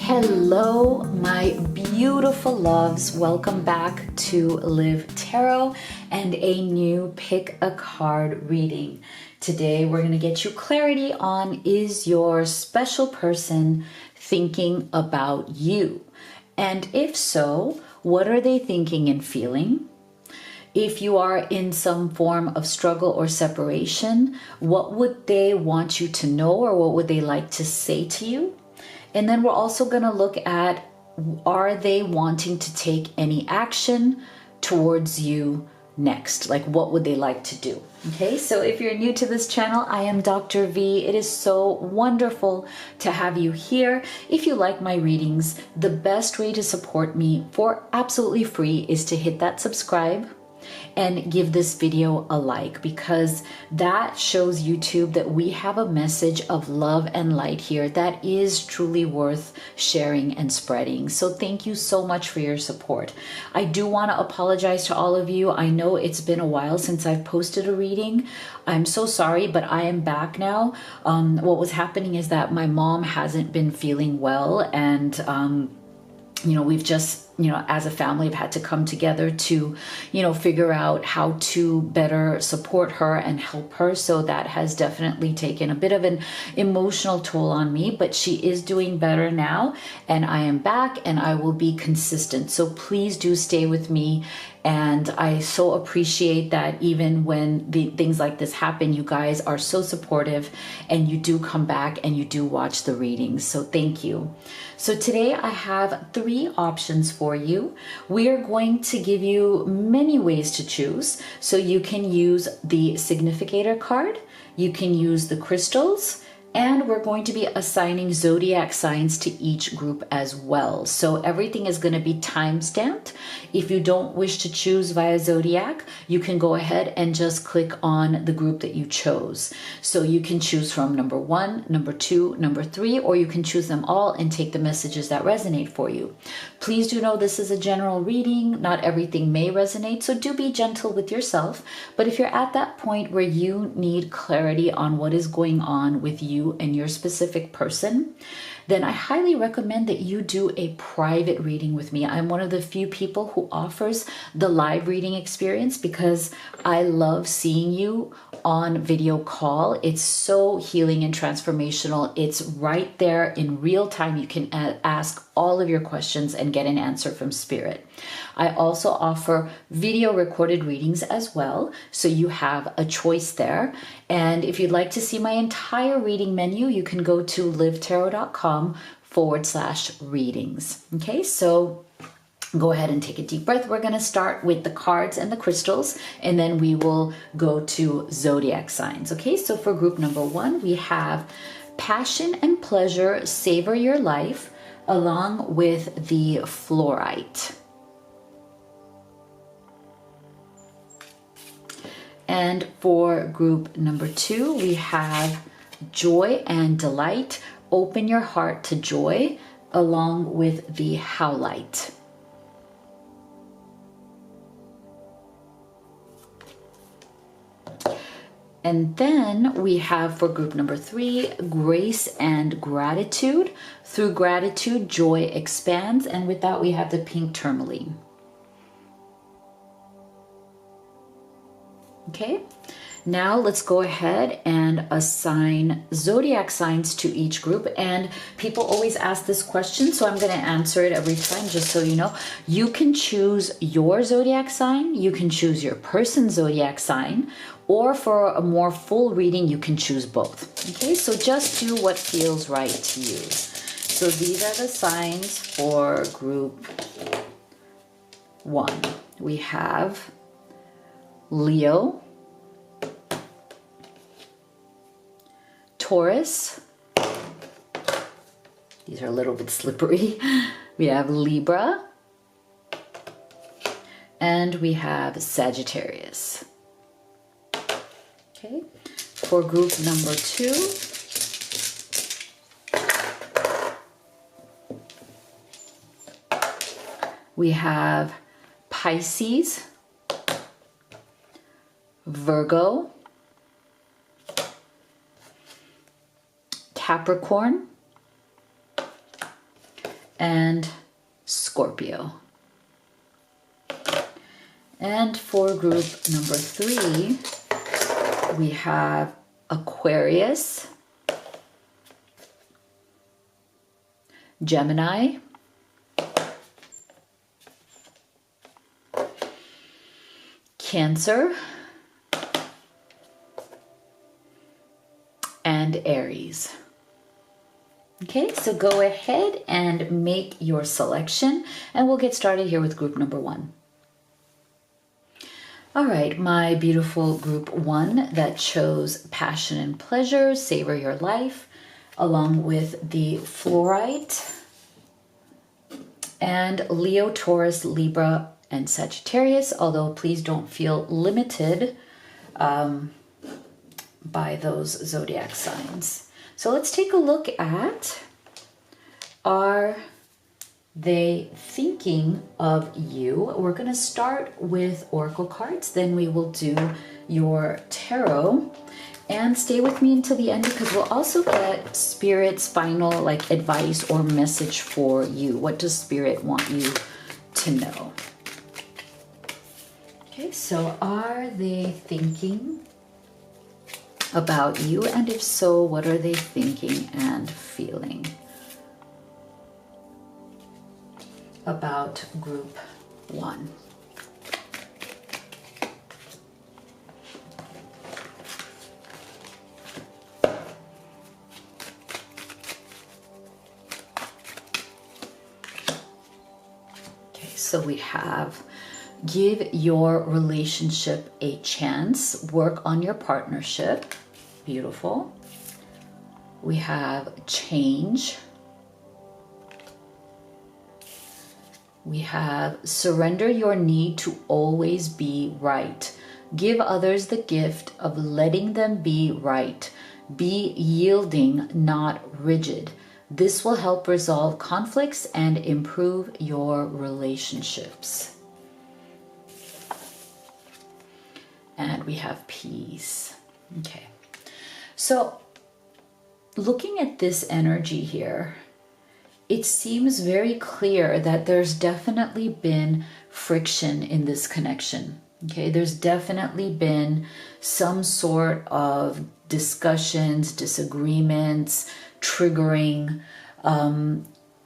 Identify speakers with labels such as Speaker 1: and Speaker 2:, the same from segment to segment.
Speaker 1: Hello, my beautiful loves. Welcome back to Live Tarot and a new pick a card reading. Today, we're going to get you clarity on, is your special person thinking about you? And if so, what are they thinking and feeling? If you are in some form of struggle or separation, what would they want you to know, or what would they like to say to you? And then we're also going to look at, are they wanting to take any action towards you next? Like, what would they like to do? Okay, so if you're new to this channel, I am Dr. V. It is so wonderful to have you here. If you like my readings, the best way to support me for absolutely free is to hit that subscribe and give this video a like, because that shows YouTube that we have a message of love and light here that is truly worth sharing and spreading. So thank you so much for your support. I do want to apologize to all of you. I know it's been a while since I've posted a reading. I'm so sorry, but I am back now. What was happening is that my mom hasn't been feeling well, and we've just, as a family, have had to come together to, figure out how to better support her and help her. So that has definitely taken a bit of an emotional toll on me, but she is doing better now, and I am back and I will be consistent. So please do stay with me. And I so appreciate that even when things like this happen, you guys are so supportive and you do come back and you do watch the readings. So thank you. So today I have 3 options for you. We are going to give you many ways to choose. So you can use the significator card, you can use the crystals, and we're going to be assigning zodiac signs to each group as well. So everything is going to be time-stamped. If you don't wish to choose via zodiac, you can go ahead and just click on the group that you chose. So you can choose from number 1, number 2, number 3, or you can choose them all and take the messages that resonate for you. Please do know this is a general reading. Not everything may resonate, so do be gentle with yourself. But if you're at that point where you need clarity on what is going on with you and your specific person, then I highly recommend that you do a private reading with me. I'm one of the few people who offers the live reading experience because I love seeing you on video call. It's so healing and transformational. It's right there in real time. You can ask all of your questions and get an answer from spirit. I also offer video recorded readings as well, so you have a choice there. And if you'd like to see my entire reading menu, you can go to livetarot.com/readings. Okay, so go ahead and take a deep breath. We're going to start with the cards and the crystals, and then we will go to zodiac signs. Okay, so for group number 1, we have passion and pleasure, savor your life, along with the fluorite. And for group number 2, we have joy and delight, open your heart to joy, along with the howlite. And then we have for group number 3, grace and gratitude. Through gratitude, joy expands. And with that, we have the pink tourmaline. Okay, now let's go ahead and assign zodiac signs to each group. And people always ask this question, so I'm going to answer it every time, just so you know. You can choose your zodiac sign, you can choose your person's zodiac sign, or for a more full reading, you can choose both. Okay, so just do what feels right to you. So these are the signs for group 1. We have Leo, Taurus, these are a little bit slippery. We have Libra, and we have Sagittarius. Okay, for group number 2, we have Pisces, Virgo, Capricorn, and Scorpio. And for group number 3, we have Aquarius, Gemini, Cancer, and Aries. Okay, so go ahead and make your selection, and we'll get started here with group number 1. All right, my beautiful group 1 that chose passion and pleasure, savor your life, along with the fluorite, and Leo, Taurus, Libra, and Sagittarius, although please don't feel limited by those zodiac signs. So let's take a look at, are they thinking of you? We're going to start with oracle cards, then we will do your tarot. And stay with me until the end, because we'll also get Spirit's final advice or message for you. What does Spirit want you to know? Okay, so are they thinking about you? And if so, what are they thinking and feeling about group 1? Okay, so we have give your relationship a chance, work on your partnership. Beautiful. We have change. We have surrender your need to always be right. Give others the gift of letting them be right. Be yielding, not rigid. This will help resolve conflicts and improve your relationships. And we have peace. Okay. So looking at this energy here, it seems very clear that there's definitely been friction in this connection. Okay, there's definitely been some sort of discussions, disagreements, triggering.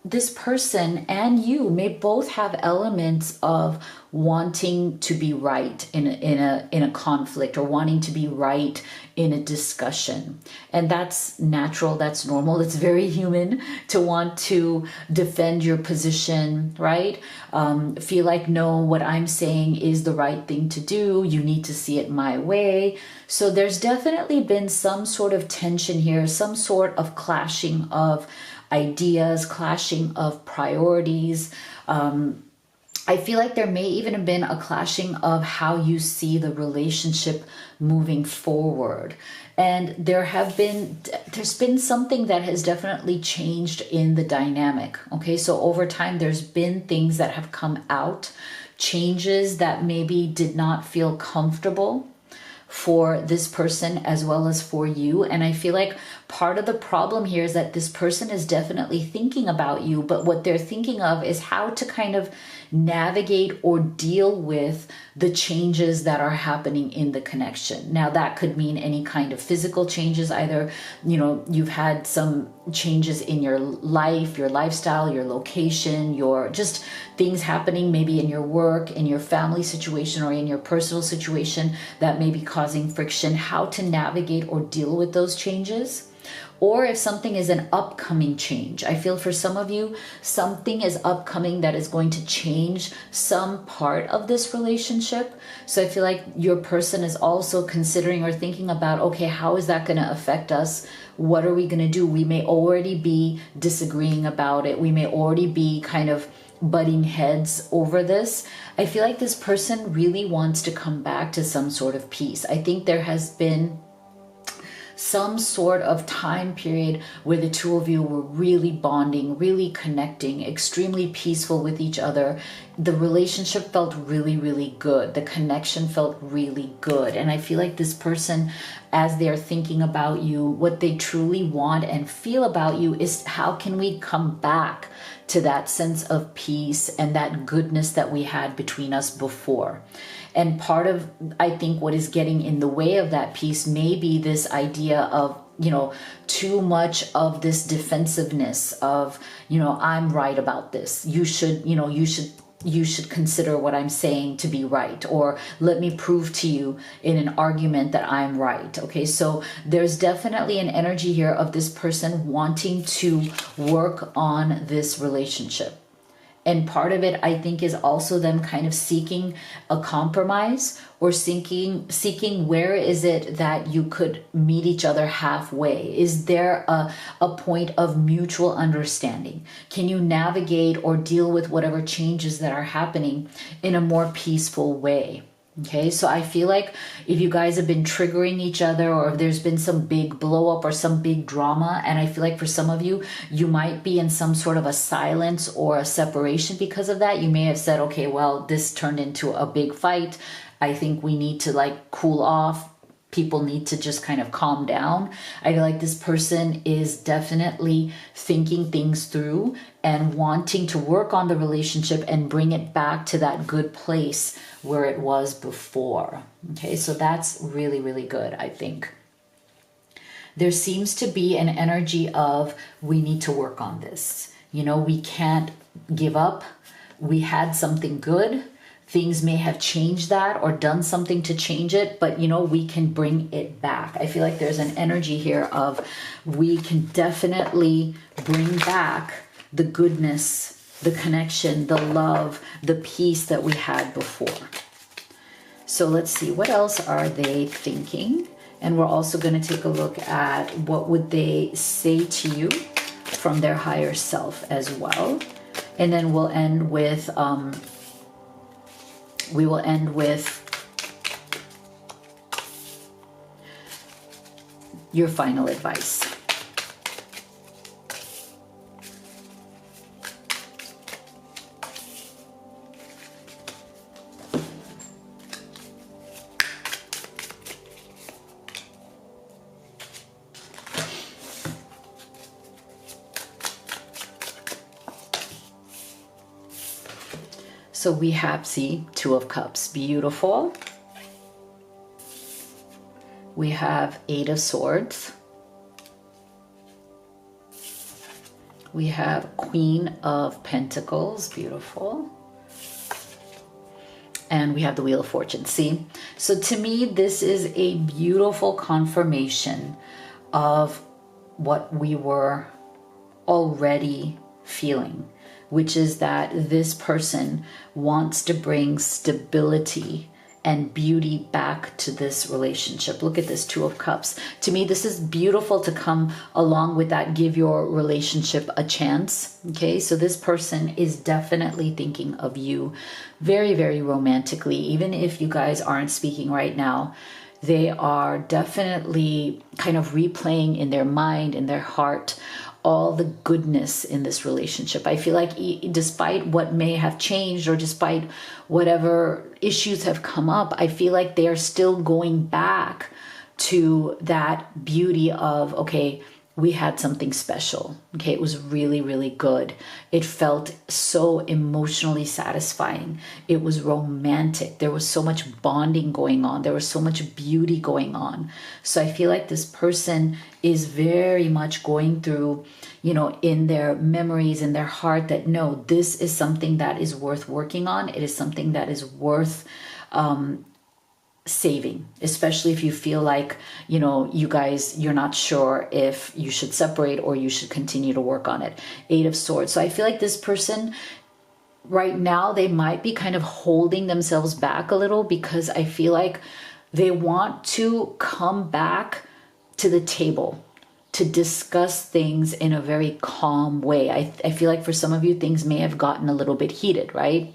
Speaker 1: This person and you may both have elements of wanting to be right in a conflict, or wanting to be right in a discussion. And that's natural, that's normal, it's very human to want to defend your position, right? Feel like, no, what I'm saying is the right thing to do, you need to see it my way. So there's definitely been some sort of tension here, some sort of clashing of ideas, clashing of priorities. I feel like there may even have been a clashing of how you see the relationship moving forward. And there's been something that has definitely changed in the dynamic. Okay, so over time, there's been things that have come out, changes that maybe did not feel comfortable for this person as well as for you. And I feel like part of the problem here is that this person is definitely thinking about you, but what they're thinking of is how to kind of navigate or deal with the changes that are happening in the connection. Now, that could mean any kind of physical changes, either, you've had some changes in your life, your lifestyle, your location, your just things happening maybe in your work, in your family situation, or in your personal situation that may be causing friction, how to navigate or deal with those changes. Or if something is an upcoming change. I feel for some of you, something is upcoming that is going to change some part of this relationship. So I feel like your person is also considering or thinking about, okay, how is that going to affect us? What are we going to do? We may already be disagreeing about it. We may already be kind of butting heads over this. I feel like this person really wants to come back to some sort of peace. I think there has been some sort of time period where the two of you were really bonding, really connecting, extremely peaceful with each other. the relationship felt really, really good. The connection felt really good. And I feel like this person, as they're thinking about you, what they truly want and feel about you is, how can we come back to that sense of peace and that goodness that we had between us before? And part of, I think, what is getting in the way of that peace may be this idea of, too much of this defensiveness of, I'm right about this. You should consider what I'm saying to be right, or let me prove to you in an argument that I'm right. Okay, so there's definitely an energy here of this person wanting to work on this relationship. And part of it, I think, is also them kind of seeking a compromise, or seeking where is it that you could meet each other halfway? Is there a point of mutual understanding? Can you navigate or deal with whatever changes that are happening in a more peaceful way? Okay, so I feel like if you guys have been triggering each other, or if there's been some big blow up or some big drama, and I feel like for some of you, you might be in some sort of a silence or a separation because of that. You may have said, okay, well, this turned into a big fight. I think we need to cool off. People need to just kind of calm down. I feel like this person is definitely thinking things through and wanting to work on the relationship and bring it back to that good place where it was before. Okay, so that's really, really good, I think. There seems to be an energy of, we need to work on this. We can't give up. We had something good. Things may have changed that or done something to change it, but we can bring it back. I feel like there's an energy here of, we can definitely bring back the goodness, the connection, the love, the peace that we had before. So let's see, what else are they thinking? And we're also going to take a look at what would they say to you from their higher self as well. And then we'll end with your final advice. So we have, see, Two of Cups, beautiful. We have Eight of Swords. We have Queen of Pentacles, beautiful. And we have the Wheel of Fortune, see? So to me, this is a beautiful confirmation of what we were already feeling, which is that this person wants to bring stability and beauty back to this relationship. Look at this Two of Cups. To me, this is beautiful to come along with that. Give your relationship a chance. Okay, so this person is definitely thinking of you very, very romantically. Even if you guys aren't speaking right now, they are definitely kind of replaying in their mind, in their heart, all the goodness in this relationship. I feel like despite what may have changed, or despite whatever issues have come up, I feel like they are still going back to that beauty of, okay, we had something special. Okay, it was really, really good. It felt so emotionally satisfying. It was romantic. There was so much bonding going on. There was so much beauty going on. So I feel like this person is very much going through, in their memories, in their heart, that no, this is something that is worth working on. It is something that is worth saving, especially if you feel like, you're not sure if you should separate or you should continue to work on it. Eight of Swords. So I feel like this person right now, they might be kind of holding themselves back a little, because I feel like they want to come back to the table to discuss things in a very calm way. I feel like for some of you, things may have gotten a little bit heated, right?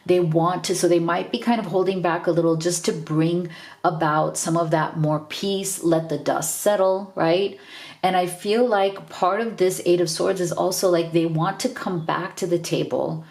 Speaker 1: They want to, so they might be kind of holding back a little, just to bring about some of that more peace, let the dust settle, right? And I feel like part of this Eight of Swords is also like they want to come back to the table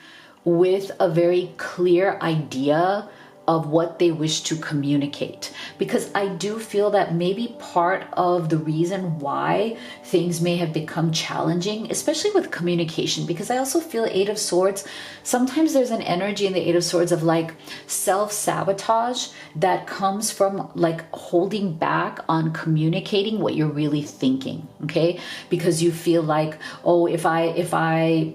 Speaker 1: with a very clear idea of what they wish to communicate. Because I do feel that maybe part of the reason why things may have become challenging, especially with communication, because I also feel Eight of Swords, sometimes there's an energy in the Eight of Swords of like self-sabotage that comes from like holding back on communicating what you're really thinking, okay? Because you feel like, oh, if I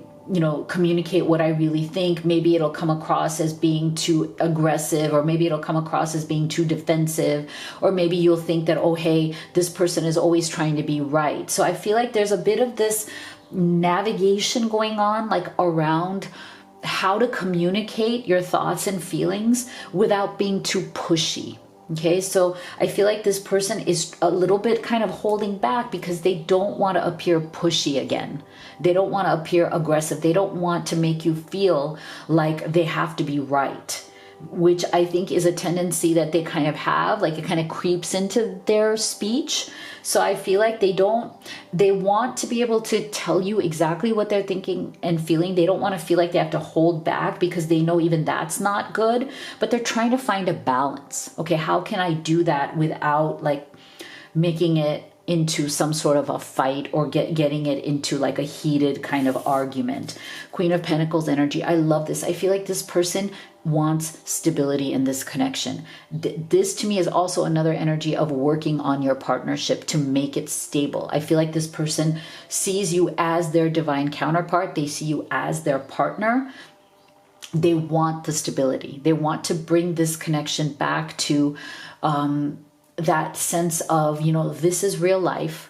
Speaker 1: communicate what I really think, maybe it'll come across as being too aggressive, or maybe it'll come across as being too defensive, or maybe you'll think that, oh, hey, this person is always trying to be right. So I feel like there's a bit of this navigation going on, like around how to communicate your thoughts and feelings without being too pushy. Okay, so I feel like this person is a little bit kind of holding back because they don't want to appear pushy again. They don't want to appear aggressive. They don't want to make you feel like they have to be right, which I think is a tendency that they kind of have, like it kind of creeps into their speech. So I feel like they want to be able to tell you exactly what they're thinking and feeling. They don't want to feel like they have to hold back because they know even that's not good, but they're trying to find a balance. Okay, how can I do that without like making it into some sort of a fight or getting it into like a heated kind of argument? Queen of Pentacles energy. I love this. I feel like this person wants stability in this connection. This to me is also another energy of working on your partnership to make it stable. I feel like this person sees you as their divine counterpart. They see you as their partner. They want the stability. They want to bring this connection back to that sense of, this is real life.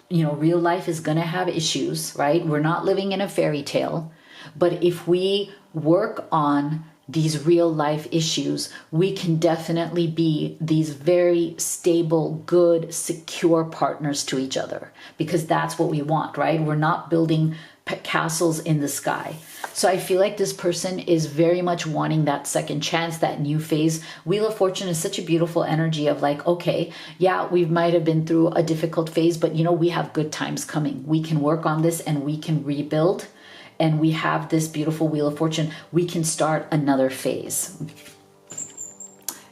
Speaker 1: Real life is going to have issues, right? We're not living in a fairy tale. But if we work on these real life issues, we can definitely be these very stable, good, secure partners to each other, because that's what we want, right? We're not building castles in the sky. So I feel like this person is very much wanting that second chance, that new phase. Wheel of Fortune is such a beautiful energy of like, okay, yeah, we might have been through a difficult phase, but we have good times coming. We can work on this and we can rebuild. And we have this beautiful Wheel of Fortune. We can start another phase.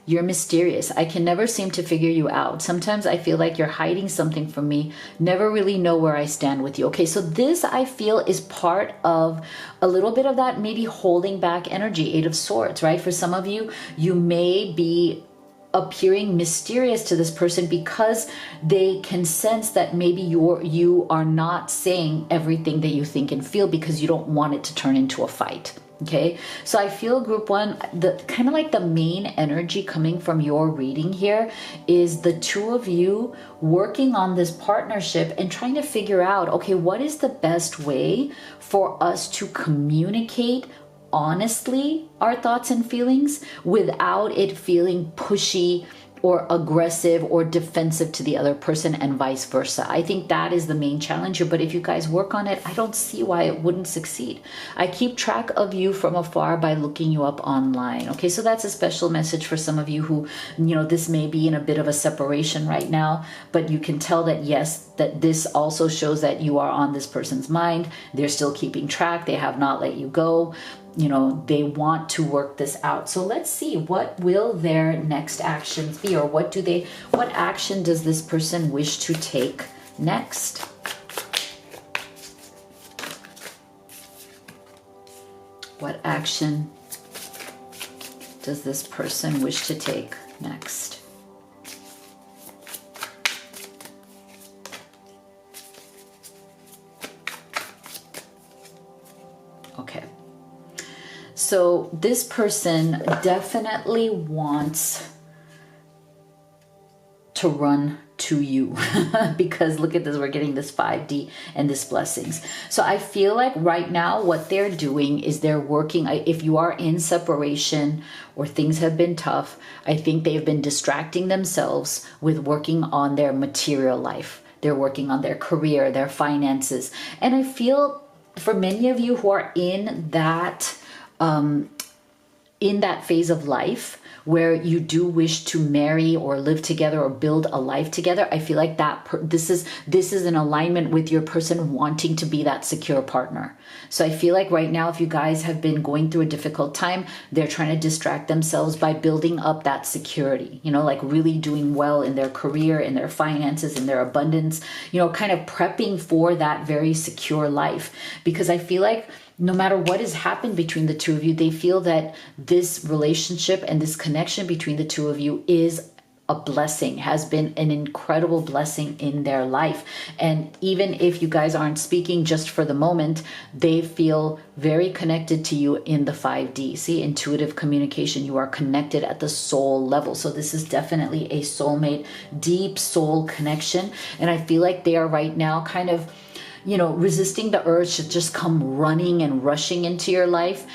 Speaker 1: You're mysterious. I can never seem to figure you out. Sometimes I feel like you're hiding something from me. Never really know where I stand with you. Okay, so this I feel is part of a little bit of that maybe holding back energy, Eight of Swords, right? For some of you, you may be appearing mysterious to this person because they can sense that maybe you are not saying everything that you think and feel because you don't want it to turn into a fight. Okay, so I feel group one, the kind of like the main energy coming from your reading here is the two of you working on this partnership and trying to figure out, okay, what is the best way for us to communicate honestly our thoughts and feelings without it feeling pushy or aggressive or defensive to the other person, and vice versa. I think that is the main challenge here, but if you guys work on it, I don't see why it wouldn't succeed. I keep track of you from afar by looking you up online. Okay, so that's a special message for some of you who, this may be in a bit of a separation right now, but you can tell that yes, that this also shows that you are on this person's mind. They're still keeping track. They have not let you go. They want to work this out. So let's see, what will their next actions be, or what action does this person wish to take next? What action does this person wish to take next? Okay. So this person definitely wants to run to you because look at this, we're getting this 5D and this blessings. So I feel like right now what they're doing is they're working, if you are in separation or things have been tough, I think they've been distracting themselves with working on their material life. They're working on their career, their finances. And I feel for many of you who are in that in that phase of life where you do wish to marry or live together or build a life together, I feel like this is in alignment with your person wanting to be that secure partner. So I feel like right now, if you guys have been going through a difficult time, they're trying to distract themselves by building up that security, you know, like really doing well in their career, in their finances, in their abundance, you know, kind of prepping for that very secure life. Because I feel like no matter what has happened between the two of you, they feel that this relationship and this connection between the two of you is a blessing, has been an incredible blessing in their life. And even if you guys aren't speaking just for the moment, they feel very connected to you in the 5D. See, intuitive communication, you are connected at the soul level. So this is definitely a soulmate, deep soul connection. And I feel like they are right now kind of, you know, resisting the urge to just come running and rushing into your life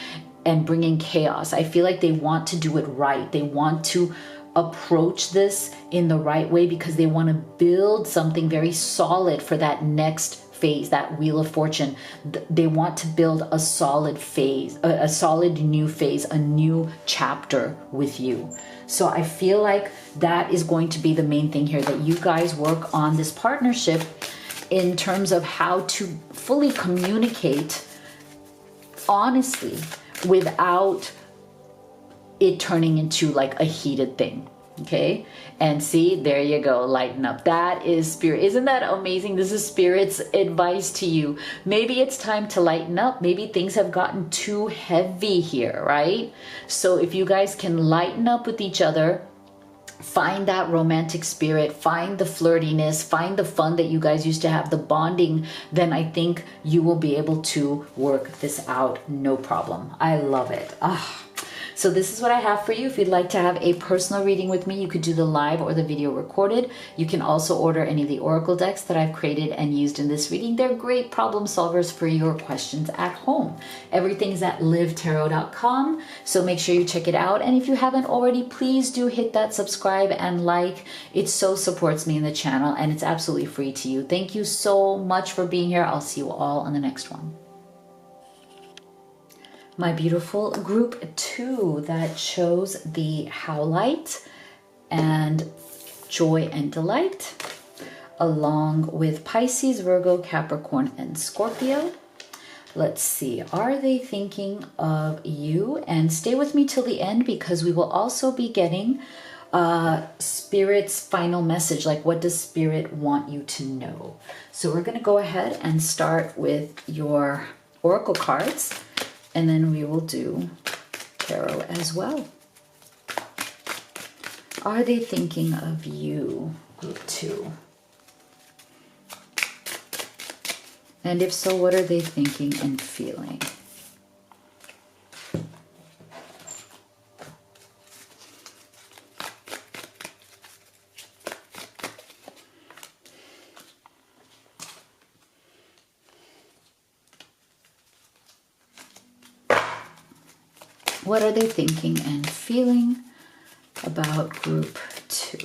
Speaker 1: and bringing chaos. I feel like they want to do it right. They want to approach this in the right way because they want to build something very solid for that next phase, that Wheel of Fortune. They want to build a solid phase, a solid new phase, a new chapter with you. So I feel like that is going to be the main thing here, that you guys work on this partnership in terms of how to fully communicate honestly without it turning into like a heated thing. Okay. And see, there you go. Lighten up. That is Spirit. Isn't that amazing? This is Spirit's advice to you. Maybe it's time to lighten up. Maybe things have gotten too heavy here, right? So if you guys can lighten up with each other, find that romantic spirit, find the flirtiness, find the fun that you guys used to have, the bonding, then I think you will be able to work this out. No problem. I love it. So this is what I have for you. If you'd like to have a personal reading with me, you could do the live or the video recorded. You can also order any of the oracle decks that I've created and used in this reading. They're great problem solvers for your questions at home. Everything's at livetarot.com, so make sure you check it out. And if you haven't already, please do hit that subscribe and like. It so supports me in the channel, and it's absolutely free to you. Thank you so much for being here. I'll see you all on the next one. My beautiful group 2 that chose the Howlite and Joy and Delight, along with Pisces, Virgo, Capricorn, and Scorpio. Let's see, are they thinking of you? And stay with me till the end, because we will also be getting Spirit's final message. Like, what does Spirit want you to know? So we're going to go ahead and start with your oracle cards, and then we will do tarot as well. Are they thinking of you, group 2? And if so, what are they thinking and feeling? What are they thinking and feeling about group 2?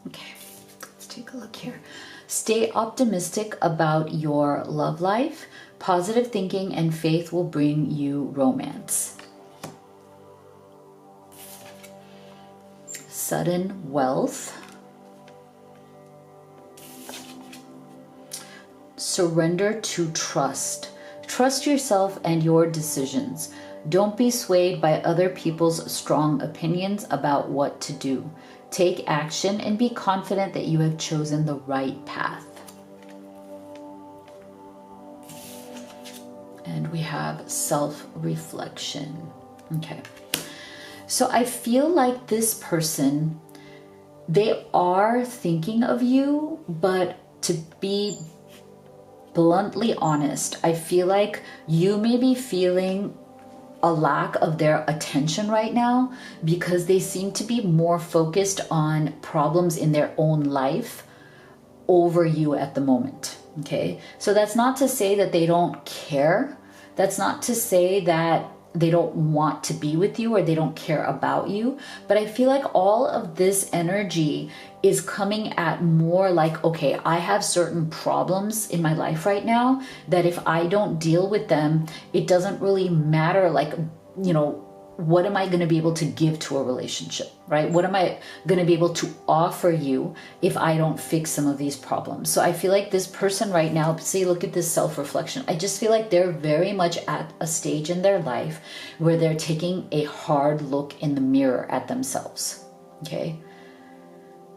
Speaker 1: Okay, let's take a look here. Stay optimistic about your love life. Positive thinking and faith will bring you romance. Sudden wealth. Surrender to trust. Trust yourself and your decisions. Don't be swayed by other people's strong opinions about what to do. Take action and be confident that you have chosen the right path. And we have self-reflection. Okay. So I feel like this person, they are thinking of you, but to be bluntly honest, I feel like you may be feeling a lack of their attention right now, because they seem to be more focused on problems in their own life over you at the moment. Okay, so that's not to say that they don't care. That's not to say that want to be with you, or they don't care about you. But I feel like all of this energy is coming at more like, okay, I have certain problems in my life right now that if I don't deal with them, it doesn't really matter, like, you know, what am I going to be able to give to a relationship, right? What am I going to be able to offer you if I don't fix some of these problems? So I feel like this person right now, say, look at this self-reflection. I just feel like they're very much at a stage in their life where they're taking a hard look in the mirror at themselves, okay?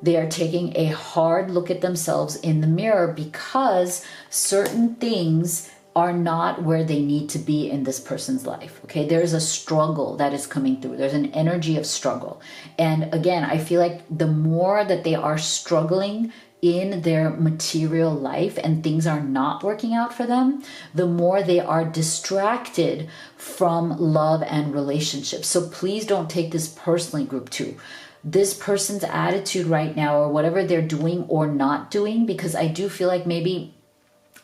Speaker 1: They are taking a hard look at themselves in the mirror because certain things are not where they need to be in this person's life. Okay, there's a struggle that is coming through. There's an energy of struggle. And again, I feel like the more that they are struggling in their material life and things are not working out for them, the more they are distracted from love and relationships. So please don't take this personally, group 2. This person's attitude right now, or whatever they're doing or not doing, because I do feel like maybe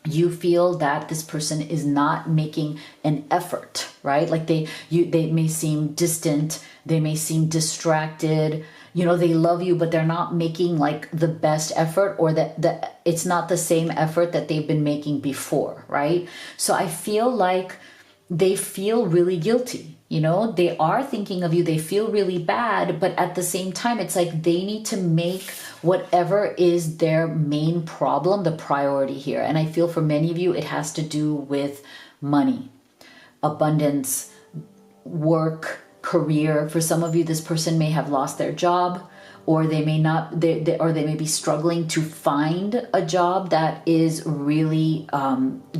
Speaker 1: you feel that this person is not making an effort, right? Like they may seem distant, they may seem distracted, you know, they love you, but they're not making like the best effort, or that it's not the same effort that they've been making before, right? So I feel like they feel really guilty. You know, they are thinking of you, they feel really bad, but at the same time, it's like they need to make whatever is their main problem the priority here. And I feel for many of you, it has to do with money, abundance, work, career. For some of you, this person may have lost their job, or they may not, or they may be struggling to find a job that is really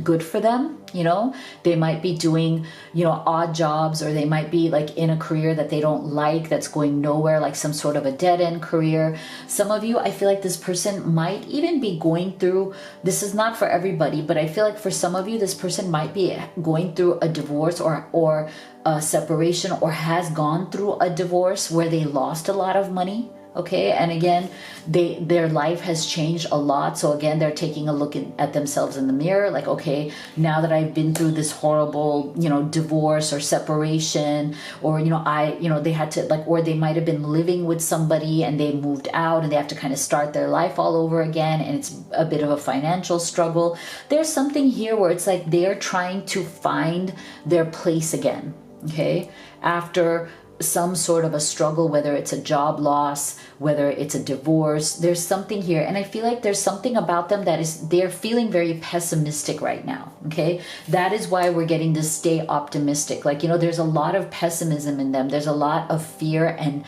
Speaker 1: good for them. You know, they might be doing, you know, odd jobs, or they might be like in a career that they don't like, that's going nowhere, like some sort of a dead-end career. Some of you, I feel like this person might even be going through, this is not for everybody, but I feel like for some of you, this person might be going through a divorce or a separation, or has gone through a divorce where they lost a lot of money. Okay, and again, their life has changed a lot. So again, they're taking a look at themselves in the mirror, like, okay, now that I've been through this horrible, you know, divorce or separation, or, you know, they had to, like, or they might have been living with somebody and they moved out and they have to kind of start their life all over again, and it's a bit of a financial struggle. There's something here where it's like they're trying to find their place again, okay, after some sort of a struggle, whether it's a job loss, whether it's a divorce. There's something here, and I feel like there's something about them that is, they're feeling very pessimistic right now. Okay, that is why we're getting this stay optimistic. Like, you know, there's a lot of pessimism in them. There's a lot of fear and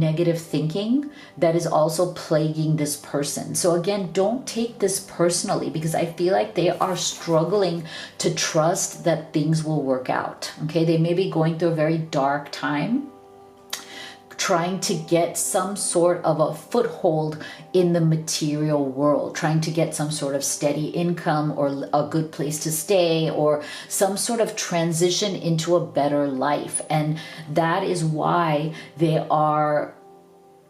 Speaker 1: negative thinking that is also plaguing this person. So again, don't take this personally, because I feel like they are struggling to trust that things will work out. Okay, they may be going through a very dark time, trying to get some sort of a foothold in the material world, trying to get some sort of steady income, or a good place to stay, or some sort of transition into a better life. And that is why they are,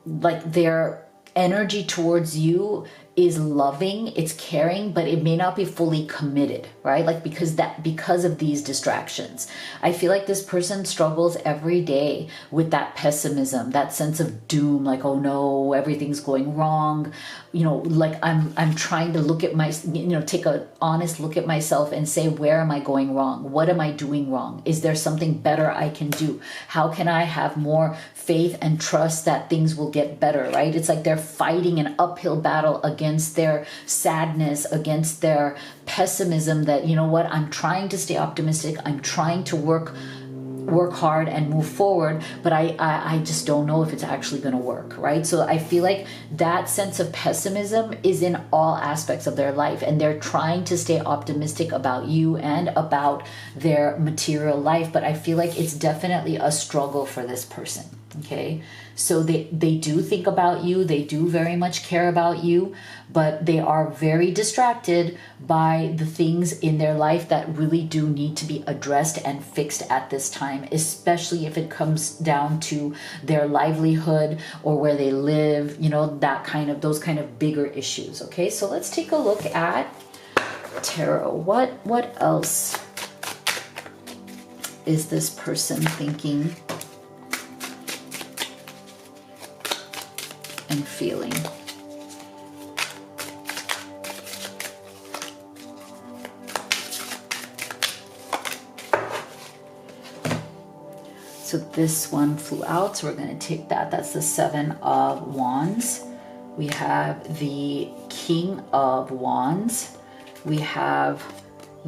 Speaker 1: like, their energy towards you is loving, it's caring, but it may not be fully committed, right? Like, because of these distractions. I feel like this person struggles every day with that pessimism, that sense of doom, like, oh no, everything's going wrong. You know, like I'm trying to look at take an honest look at myself and say, where am I going wrong? What am I doing wrong? Is there something better I can do? How can I have more faith and trust that things will get better, right? It's like they're fighting an uphill battle against their sadness, against their pessimism, that, you know what, I'm trying to stay optimistic, I'm trying to work hard and move forward, but I just don't know if it's actually going to work, right? So I feel like that sense of pessimism is in all aspects of their life, and they're trying to stay optimistic about you and about their material life, but I feel like it's definitely a struggle for this person. Okay, so they do think about you, they do very much care about you, but they are very distracted by the things in their life that really do need to be addressed and fixed at this time, especially if it comes down to their livelihood or where they live, you know, those kind of bigger issues. Okay, so let's take a look at tarot. What else is this person thinking and feeling? So this one flew out, so we're going to take that. That's the Seven of Wands. We have the King of Wands. We have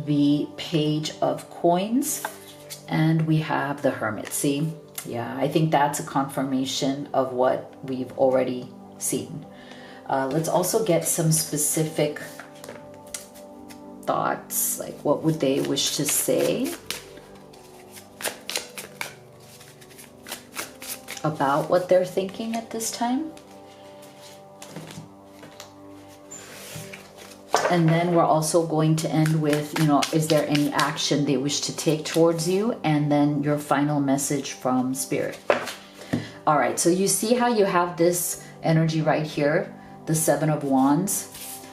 Speaker 1: the Page of Coins. And we have the Hermit. See? Yeah, I think that's a confirmation of what we've already seen. Let's also get some specific thoughts. Like, what would they wish to say about what they're thinking at this time? And then we're also going to end with, you know, is there any action they wish to take towards you? And then your final message from Spirit. All right, so you see how you have this energy right here, the Seven of Wands.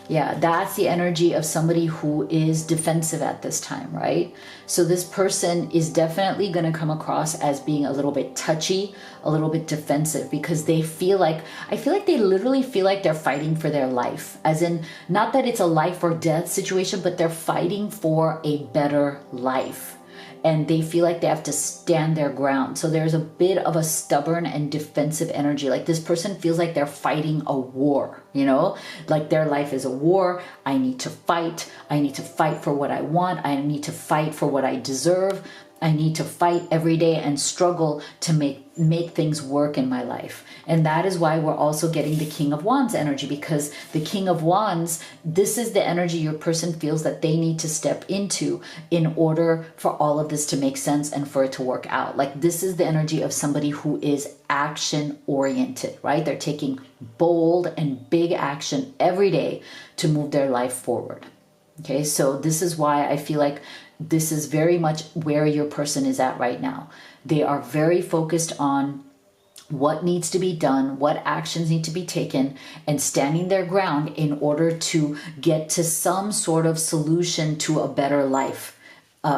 Speaker 1: Yeah, that's the energy of somebody who is defensive at this time, right? So this person is definitely going to come across as being a little bit touchy, a little bit defensive, because they feel like, I feel like they literally feel like they're fighting for their life. As in, not that it's a life or death situation, but they're fighting for a better life. And they feel like they have to stand their ground. So there's a bit of a stubborn and defensive energy. Like this person feels like they're fighting a war, you know, like their life is a war. I need to fight. I need to fight for what I want. I need to fight for what I deserve. I need to fight every day and struggle to make things work in my life. And that is why we're also getting the King of Wands energy, because the King of Wands, this is the energy your person feels that they need to step into in order for all of this to make sense and for it to work out. Like this is the energy of somebody who is action oriented, right? They're taking bold and big action every day to move their life forward. Okay, so this is why I feel like this is very much where your person is at right now. They are very focused on what needs to be done, what actions need to be taken, and standing their ground in order to get to some sort of solution to a better life.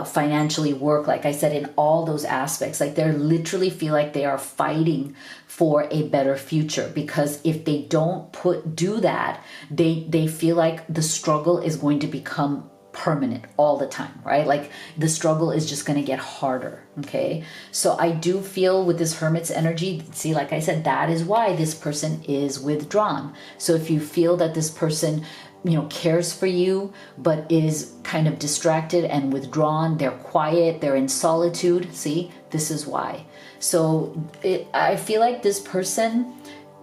Speaker 1: Financially, work, like I said, in all those aspects. Like they literally feel like they are fighting for a better future, because if they don't do that, they feel like the struggle is going to become permanent all the time, right? Like the struggle is just going to get harder. Okay, so I do feel with this Hermit's energy, see, like I said, that is why this person is withdrawn. So if you feel that this person, you know, cares for you but is kind of distracted and withdrawn, they're quiet, they're in solitude, see, this is why. So I feel like this person,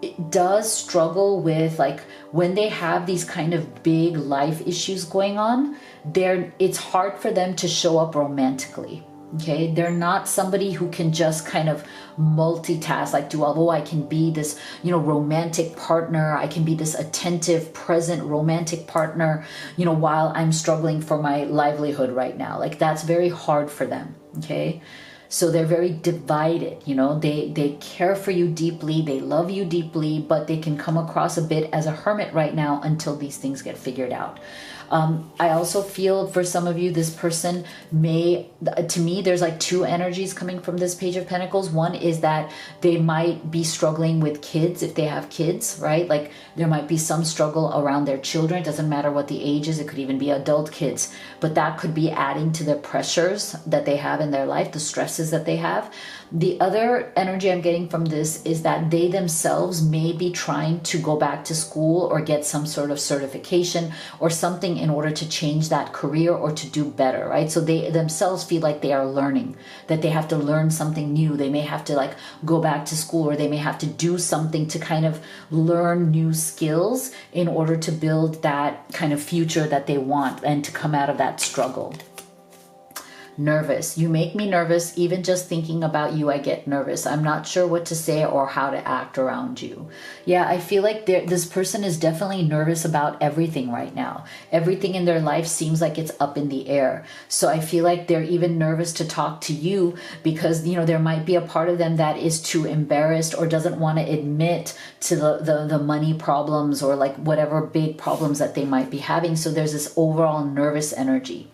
Speaker 1: it does struggle with, like, when they have these kind of big life issues going on, it's hard for them to show up romantically. Okay, they're not somebody who can just kind of multitask, like I can be this, you know, romantic partner. I can be this attentive, present, romantic partner, you know, while I'm struggling for my livelihood right now. Like that's very hard for them. Okay, so they're very divided. You know, they care for you deeply, they love you deeply, but they can come across a bit as a hermit right now until these things get figured out. I also feel for some of you, this person to me, there's like two energies coming from this Page of Pentacles. One is that they might be struggling with kids if they have kids, right? Like there might be some struggle around their children. It doesn't matter what the age is. It could even be adult kids, but that could be adding to the pressures that they have in their life, the stresses that they have. The other energy I'm getting from this is that they themselves may be trying to go back to school or get some sort of certification or something in order to change that career or to do better, right? So they themselves feel like they are learning, that they have to learn something new. They may have to like go back to school, or they may have to do something to kind of learn new skills in order to build that kind of future that they want and to come out of that struggle. Nervous. You make me nervous. Even just thinking about you, I get nervous. I'm not sure what to say or how to act around you. Yeah, I feel like this person is definitely nervous about everything right now. Everything in their life seems like it's up in the air. So I feel like they're even nervous to talk to you because, you know, there might be a part of them that is too embarrassed or doesn't want to admit to the money problems or like whatever big problems that they might be having. So there's this overall nervous energy.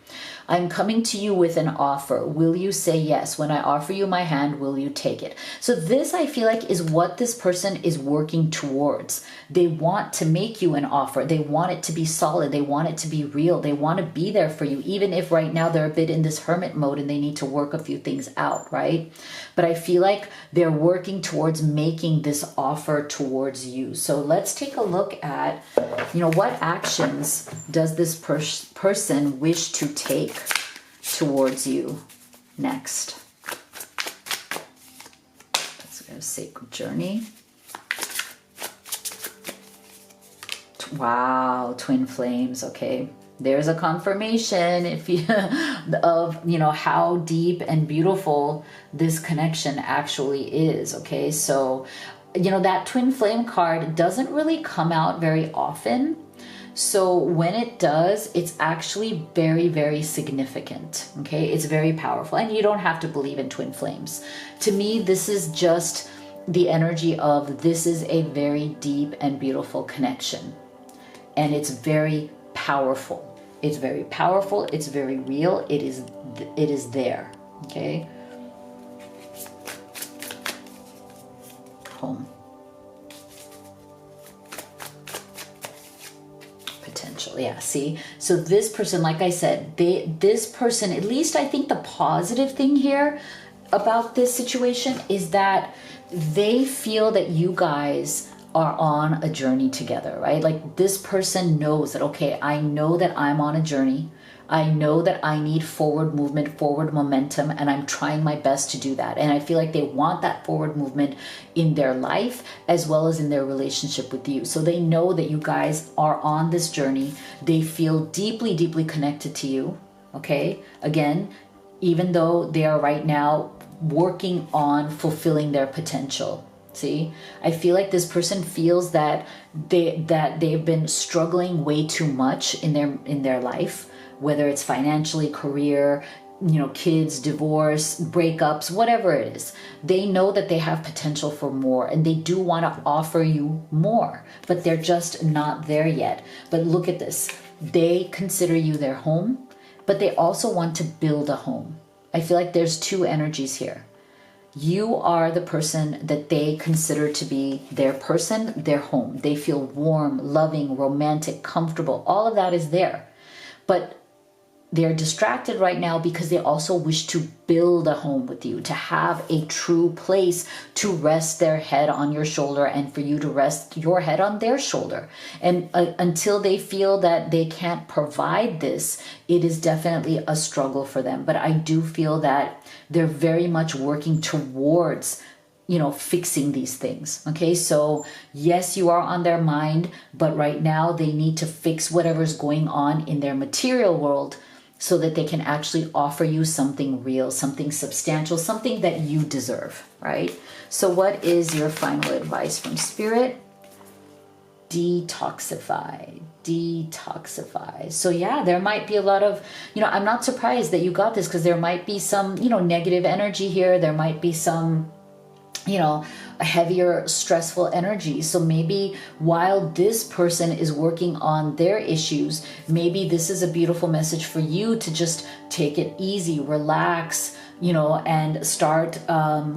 Speaker 1: I'm coming to you with an offer? Will you say yes? When I offer you my hand, will you take it? So this, I feel like, is what this person is working towards. They want to make you an offer. They want it to be solid. They want it to be real. They want to be there for you, even if right now they're a bit in this hermit mode and they need to work a few things out, right? But I feel like they're working towards making this offer towards you. So let's take a look at, what actions does this person wish to take towards you next? Let's go sacred journey. Wow, twin flames. Okay, there's a confirmation of how deep and beautiful this connection actually is. Okay, so that twin flame card doesn't really come out very often. So when it does, it's actually very, very significant. Okay, it's very powerful, and you don't have to believe in twin flames. To me, this is just the energy of this is a very deep and beautiful connection. And it's very powerful. It's very powerful. It's very real. It is there. Okay. Home. Potential. Yeah. See. So this person, like I said, this person. At least I think the positive thing here about this situation is that they feel that you guys are on a journey together, right? Like this person knows that, okay, I know that I'm on a journey. I know that I need forward movement, forward momentum, and I'm trying my best to do that. And I feel like they want that forward movement in their life as well as in their relationship with you. So they know that you guys are on this journey. They feel deeply, deeply connected to you, okay? Again, even though they are right now working on fulfilling their potential. See, I feel like this person feels that they've been struggling way too much in their life, whether it's financially, career, kids, divorce, breakups, whatever it is. They know that they have potential for more, and they do want to offer you more, but they're just not there yet. But look at this. They consider you their home, but they also want to build a home. I feel like there's two energies here. You are the person that they consider to be their person, their home. They feel warm, loving, romantic, comfortable. All of that is there. But they're distracted right now because they also wish to build a home with you, to have a true place to rest their head on your shoulder and for you to rest your head on their shoulder. And until they feel that they can't provide this, it is definitely a struggle for them. But I do feel that they're very much working towards fixing these things. Okay, so yes, you are on their mind, but right now they need to fix whatever's going on in their material world so that they can actually offer you something real, something substantial, something that you deserve, right? So what is your final advice from Spirit? Detoxify. So yeah, there might be a lot of, I'm not surprised that you got this, because there might be some, negative energy here. There might be some, a heavier, stressful energy. So maybe while this person is working on their issues, maybe this is a beautiful message for you to just take it easy, relax, and start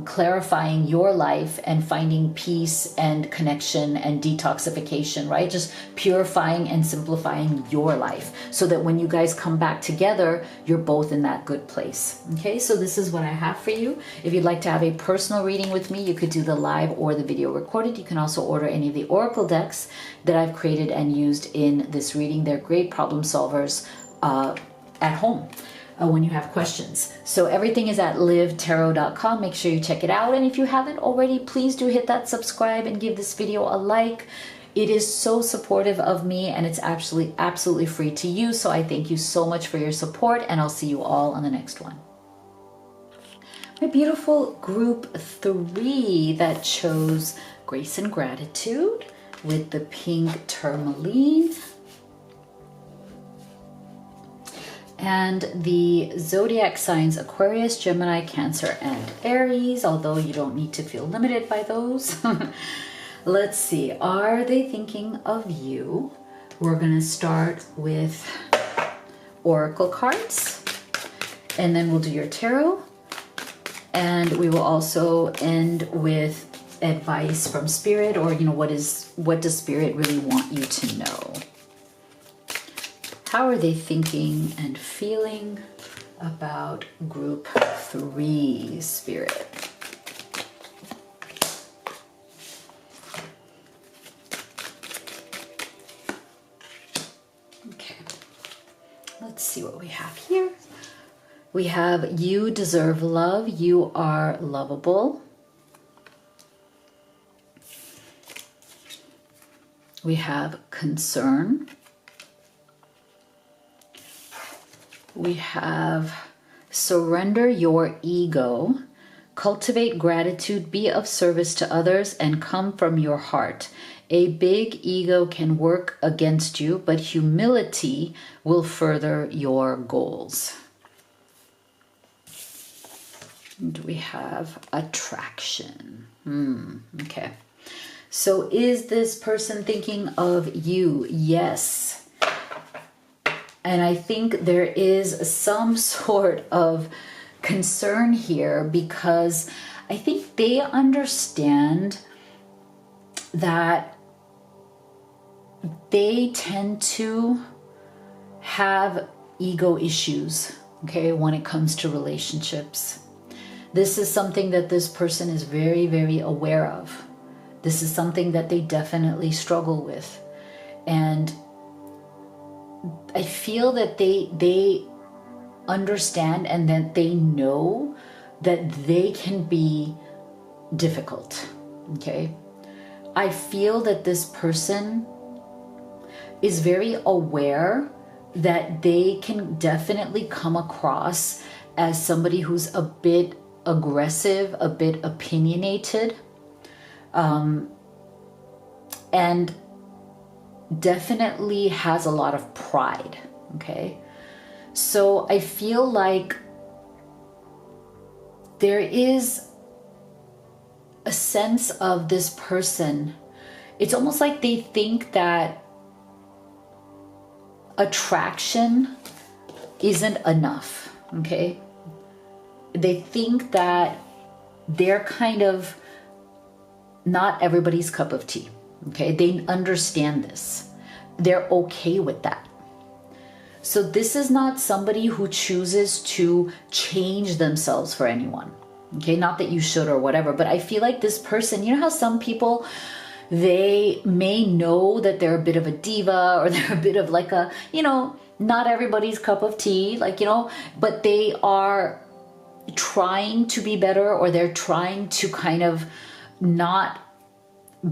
Speaker 1: clarifying your life and finding peace and connection and detoxification, right? Just purifying and simplifying your life so that when you guys come back together, you're both in that good place. Okay, so this is what I have for you. If you'd like to have a personal reading with me, you could do the live or the video recorded. You can also order any of the oracle decks that I've created and used in this reading. They're great problem solvers at home. When you have questions. So everything is at livetarot.com. Make sure you check it out. And if you haven't already, please do hit that subscribe and give this video a like. It is so supportive of me, and it's absolutely free to use. So I thank you so much for your support, and I'll see you all on the next one. My beautiful group 3 that chose Grace and Gratitude with the pink tourmaline. And the Zodiac Signs, Aquarius, Gemini, Cancer, and Aries, although you don't need to feel limited by those. Let's see, are they thinking of you? We're going to start with Oracle cards. And then we'll do your tarot. And we will also end with advice from Spirit, or, you know, what does Spirit really want you to know? How are they thinking and feeling about group 3, Spirit? Okay, let's see what we have here. We have you deserve love, you are lovable. We have concern. We have surrender your ego, cultivate gratitude, be of service to others, and come from your heart. A big ego can work against you, but humility will further your goals. And we have attraction. Okay. So is this person thinking of you? Yes. And I think there is some sort of concern here, because I think they understand that they tend to have ego issues, okay, when it comes to relationships. This is something that this person is very, very aware of. This is something that they definitely struggle with. And I feel that they understand, and that they know that they can be difficult, okay? I feel that this person is very aware that they can definitely come across as somebody who's a bit aggressive, a bit opinionated, and definitely has a lot of pride, okay? So I feel like there is a sense of this person, it's almost like they think that attraction isn't enough, okay? They think that they're kind of not everybody's cup of tea, okay? They understand this. They're okay with that. So this is not somebody who chooses to change themselves for anyone, okay? Not that you should or whatever, but I feel like this person, you know how some people, they may know that they're a bit of a diva, or they're a bit of like a, you know, not everybody's cup of tea, like, you know, but they are trying to be better, or they're trying to kind of not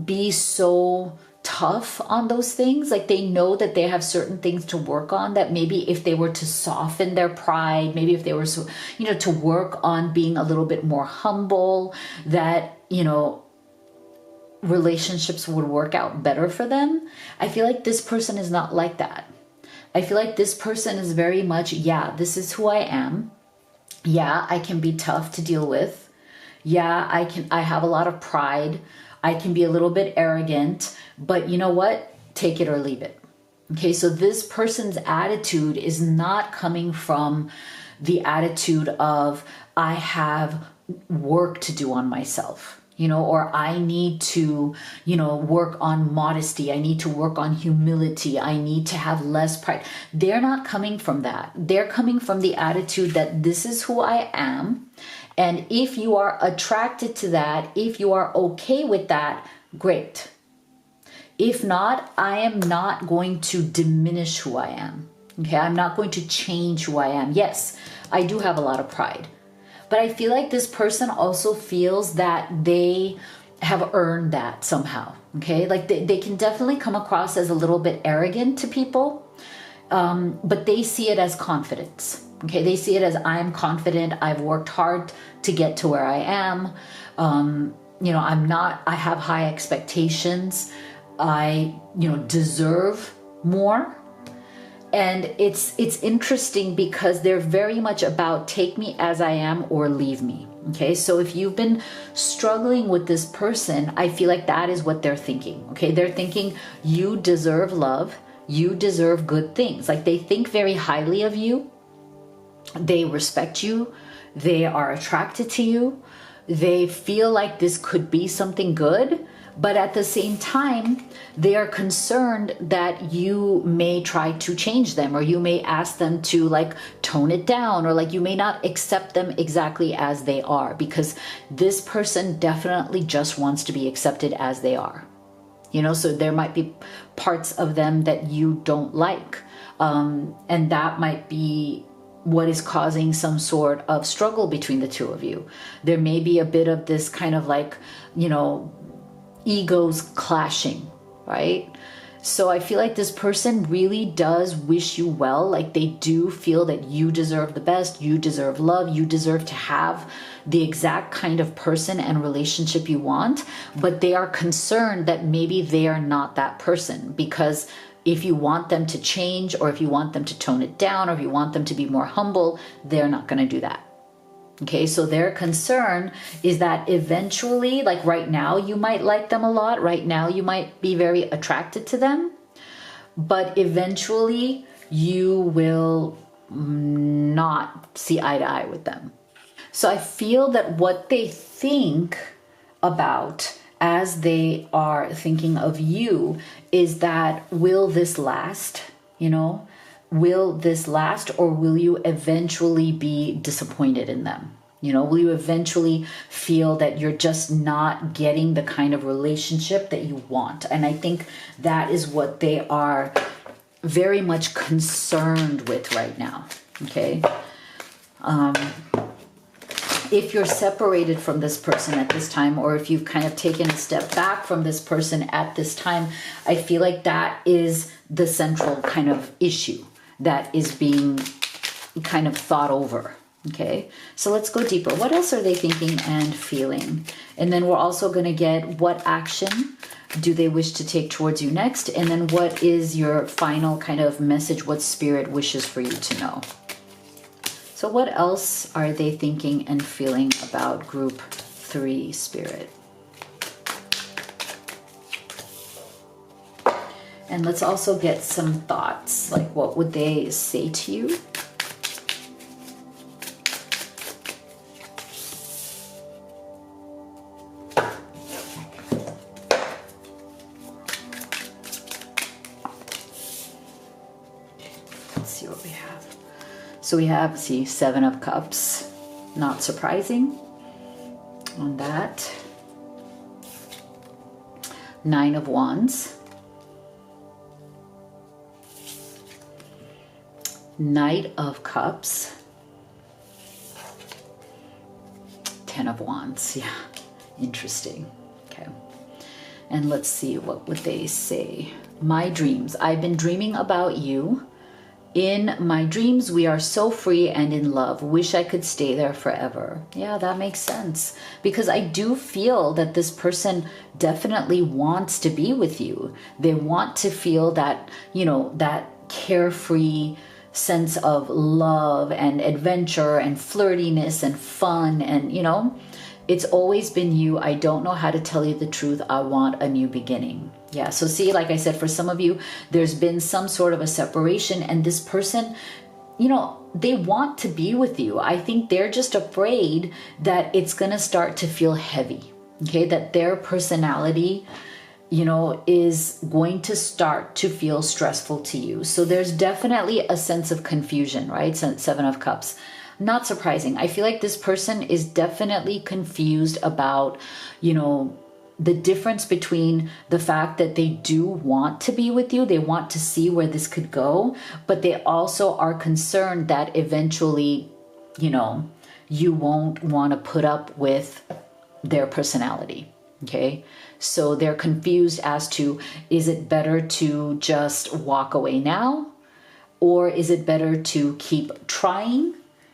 Speaker 1: be so tough on those things. Like they know that they have certain things to work on, that maybe if they were to soften their pride, maybe if they were, so, you know, to work on being a little bit more humble, that, you know, relationships would work out better for them. I feel like this person is not like that. I feel like this person is very much, yeah, this is who I am. Yeah, I can be tough to deal with. Yeah, I have a lot of pride. I can be a little bit arrogant, but you know what? Take it or leave it. Okay, so this person's attitude is not coming from the attitude of, I have work to do on myself, you know, or I need to, you know, work on modesty. I need to work on humility. I need to have less pride. They're not coming from that. They're coming from the attitude that this is who I am. And if you are attracted to that, if you are okay with that, great. If not, I am not going to diminish who I am. Okay, I'm not going to change who I am. Yes, I do have a lot of pride. But I feel like this person also feels that they have earned that somehow, okay? Like they can definitely come across as a little bit arrogant to people, but they see it as confidence, okay? They see it as, I'm confident, I've worked hard to get to where I am. You know, I have high expectations. I, you know, deserve more. And it's interesting because they're very much about take me as I am or leave me. Okay, so if you've been struggling with this person, I feel like that is what they're thinking. Okay, they're thinking you deserve love, you deserve good things. Like they think very highly of you. They respect you. They are attracted to you. They feel like this could be something good, but at the same time, they are concerned that you may try to change them, or you may ask them to like tone it down, or like you may not accept them exactly as they are, because this person definitely just wants to be accepted as they are. You know, so there might be parts of them that you don't like. And that might be what is causing some sort of struggle between the two of you. There may be a bit of this kind of like, you know, egos clashing, right? So I feel like this person really does wish you well. Like they do feel that you deserve the best, you deserve love, you deserve to have the exact kind of person and relationship you want, but they are concerned that maybe they are not that person, because if you want them to change, or if you want them to tone it down, or if you want them to be more humble, they're not going to do that. Okay, so their concern is that eventually, like right now, you might like them a lot. Right now, you might be very attracted to them. But eventually, you will not see eye to eye with them. So I feel that what they think about as they are thinking of you is that, will this last? You know, will this last, or will you eventually be disappointed in them? You know, will you eventually feel that you're just not getting the kind of relationship that you want? And I think that is what they are very much concerned with right now. Okay. If you're separated from this person at this time, or if you've kind of taken a step back from this person at this time, I feel like that is the central kind of issue that is being kind of thought over. Okay, so let's go deeper. What else are they thinking and feeling? And then we're also going to get, what action do they wish to take towards you next? And then what is your final kind of message, what spirit wishes for you to know? So what else are they thinking and feeling about group 3, spirit? And let's also get some thoughts, like what would they say to you? Let's see what we have. So we have, see, 7 of Cups. Not surprising on that. 9 of Wands. Knight of Cups. 10 of Wands. Yeah, interesting. Okay. And let's see, what would they say? My dreams. I've been dreaming about you. In my dreams, we are so free and in love. Wish I could stay there forever. Yeah, that makes sense. Because I do feel that this person definitely wants to be with you. They want to feel that, you know, that carefree sense of love and adventure and flirtiness and fun. And, you know, it's always been you. I don't know how to tell you the truth. I want a new beginning. Yeah, so see, like I said, for some of you, there's been some sort of a separation, and this person, you know, they want to be with you. I think they're just afraid that it's going to start to feel heavy, okay? That their personality, you know, is going to start to feel stressful to you. So there's definitely a sense of confusion, right? 7 of Cups. Not surprising. I feel like this person is definitely confused about, you know, the difference between the fact that they do want to be with you, they want to see where this could go, but they also are concerned that eventually, you know, you won't want to put up with their personality. Okay, so they're confused as to, is it better to just walk away now, or is it better to keep trying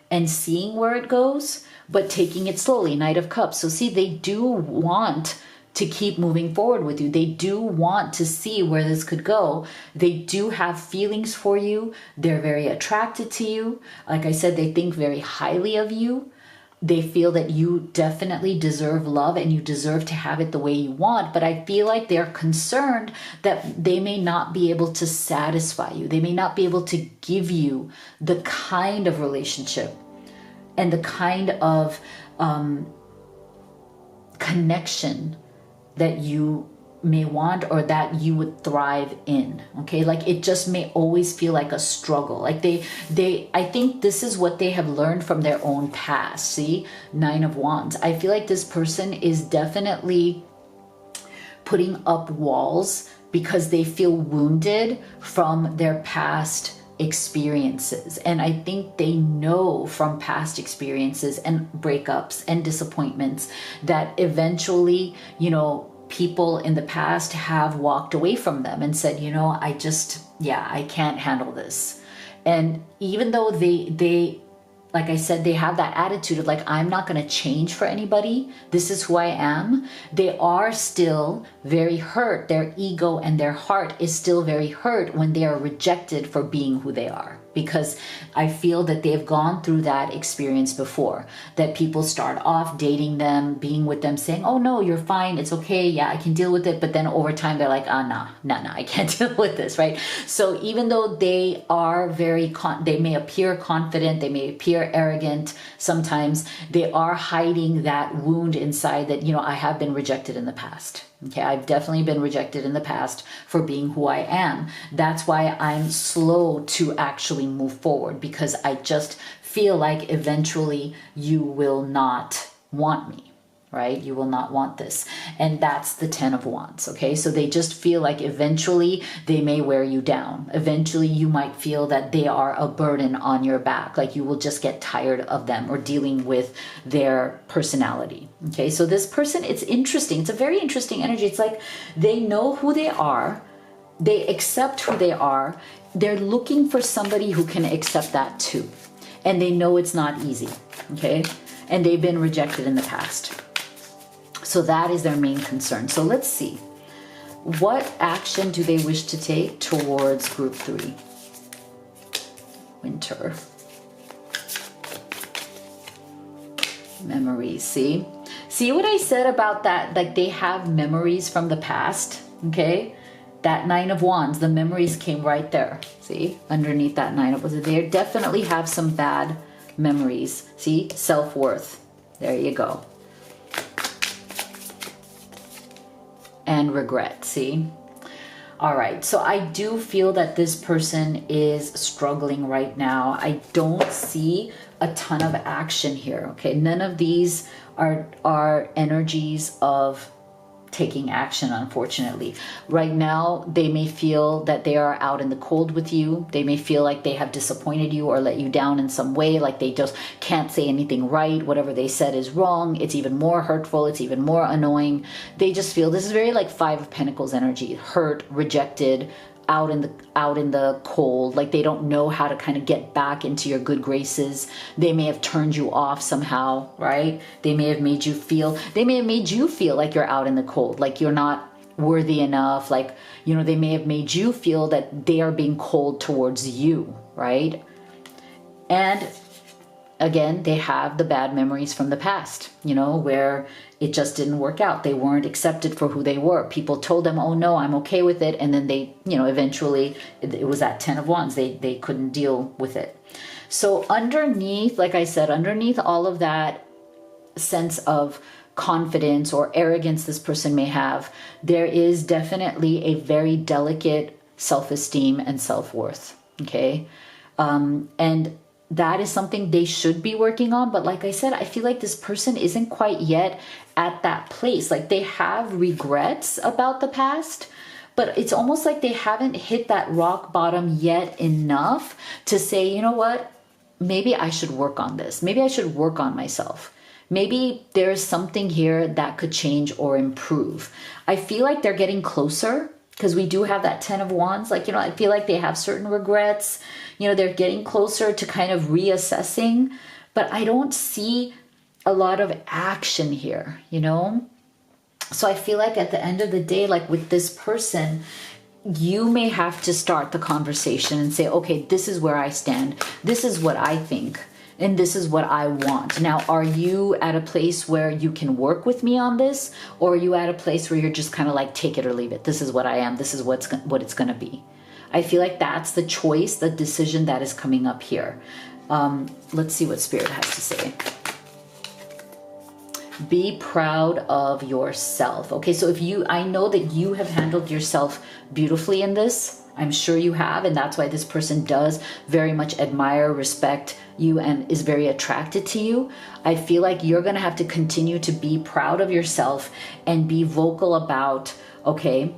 Speaker 1: and seeing where it goes, but taking it slowly? Knight of Cups. So see, they do want to keep moving forward with you. They do want to see where this could go. They do have feelings for you. They're very attracted to you. Like I said, they think very highly of you, they feel that you definitely deserve love and you deserve to have it the way you want. But I feel like they're concerned that they may not be able to satisfy you. They may not be able to give you the kind of relationship and the kind of connection that you may want or that you would thrive in. Okay, like it just may always feel like a struggle. Like I think this is what they have learned from their own past. See, 9 of Wands. I feel like this person is definitely putting up walls because they feel wounded from their past experiences. And I think they know from past experiences and breakups and disappointments that eventually, people in the past have walked away from them and said, I can't handle this. And even though they like I said, they have that attitude of like, I'm not going to change for anybody. This is who I am. They are still very hurt. Their ego and their heart is still very hurt when they are rejected for being who they are. Because I feel that they've gone through that experience before, that people start off dating them, being with them, saying, oh no, you're fine, it's okay, yeah, I can deal with it. But then over time, they're like, nah, I can't deal with this, right? So even though they are they may appear confident, they may appear arrogant, sometimes they are hiding that wound inside that, I have been rejected in the past. Okay, I've definitely been rejected in the past for being who I am. That's why I'm slow to actually move forward, because I just feel like eventually you will not want me, right? You will not want this. And that's the 10 of Wands, okay? So they just feel like eventually they may wear you down. Eventually you might feel that they are a burden on your back, like you will just get tired of them or dealing with their personality, okay? So this person, it's interesting. It's a very interesting energy. It's like they know who they are. They accept who they are. They're looking for somebody who can accept that too. And they know it's not easy, okay? And they've been rejected in the past. So that is their main concern. So let's see. What action do they wish to take towards group 3? Winter. Memories, see? See what I said about that? Like they have memories from the past, okay? That 9 of Wands, the memories came right there. See? Underneath that 9 of Wands. They definitely have some bad memories. See? Self-worth. There you go. And regret, see? All right, so I do feel that this person is struggling right now. I don't see a ton of action here, okay? None of these are energies of taking action, unfortunately. Right now, they may feel that they are out in the cold with you. They may feel like they have disappointed you or let you down in some way, like they just can't say anything right. Whatever they said is wrong. It's even more hurtful. It's even more annoying. They just feel, this is very like 5 of Pentacles energy, hurt, rejected, out in the cold, like they don't know how to kind of get back into your good graces. They may have turned you off somehow, right? They may have made you feel like you're out in the cold, like you're not worthy enough, like, they may have made you feel that they are being cold towards you, right? And again, they have the bad memories from the past, where it just didn't work out. They weren't accepted for who they were. People told them, oh no, I'm okay with it. And then they, eventually it was that 10 of Wands. They couldn't deal with it. So underneath, like I said, underneath all of that sense of confidence or arrogance this person may have, there is definitely a very delicate self-esteem and self-worth. Okay. And that is something they should be working on. But like I said, I feel like this person isn't quite yet at that place. Like they have regrets about the past, but it's almost like they haven't hit that rock bottom yet enough to say, you know what, maybe I should work on this. Maybe I should work on myself. Maybe there's something here that could change or improve. I feel like they're getting closer, because we do have that 10 of Wands. Like, I feel like they have certain regrets. They're getting closer to kind of reassessing, but I don't see a lot of action here, So I feel like at the end of the day, like with this person, you may have to start the conversation and say, okay, this is where I stand. This is what I think. And this is what I want. Now, are you at a place where you can work with me on this? Or are you at a place where you're just kind of like, take it or leave it? This is what I am. This is what it's going to be. I feel like that's the choice, the decision that is coming up here. Let's see what Spirit has to say. Be proud of yourself. Okay, so I know that you have handled yourself beautifully in this. I'm sure you have, and that's why this person does very much admire, respect you, and is very attracted to you. I feel like you're going to have to continue to be proud of yourself and be vocal about, okay,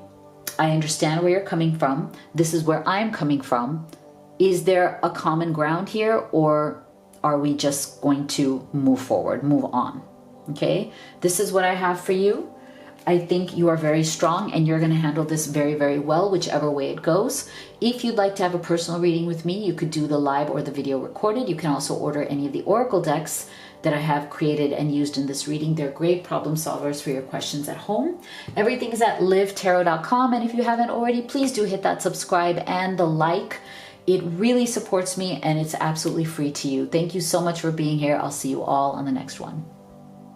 Speaker 1: I understand where you're coming from. This is where I'm coming from. Is there a common ground here, or are we just going to move forward, move on? Okay, this is what I have for you. I think you are very strong and you're going to handle this very, very well, whichever way it goes. If you'd like to have a personal reading with me, you could do the live or the video recorded. You can also order any of the oracle decks that I have created and used in this reading. They're great problem solvers for your questions at home. Everything is at livetarot.com. And if you haven't already, please do hit that subscribe and the like. It really supports me and it's absolutely free to you. Thank you so much for being here. I'll see you all on the next one.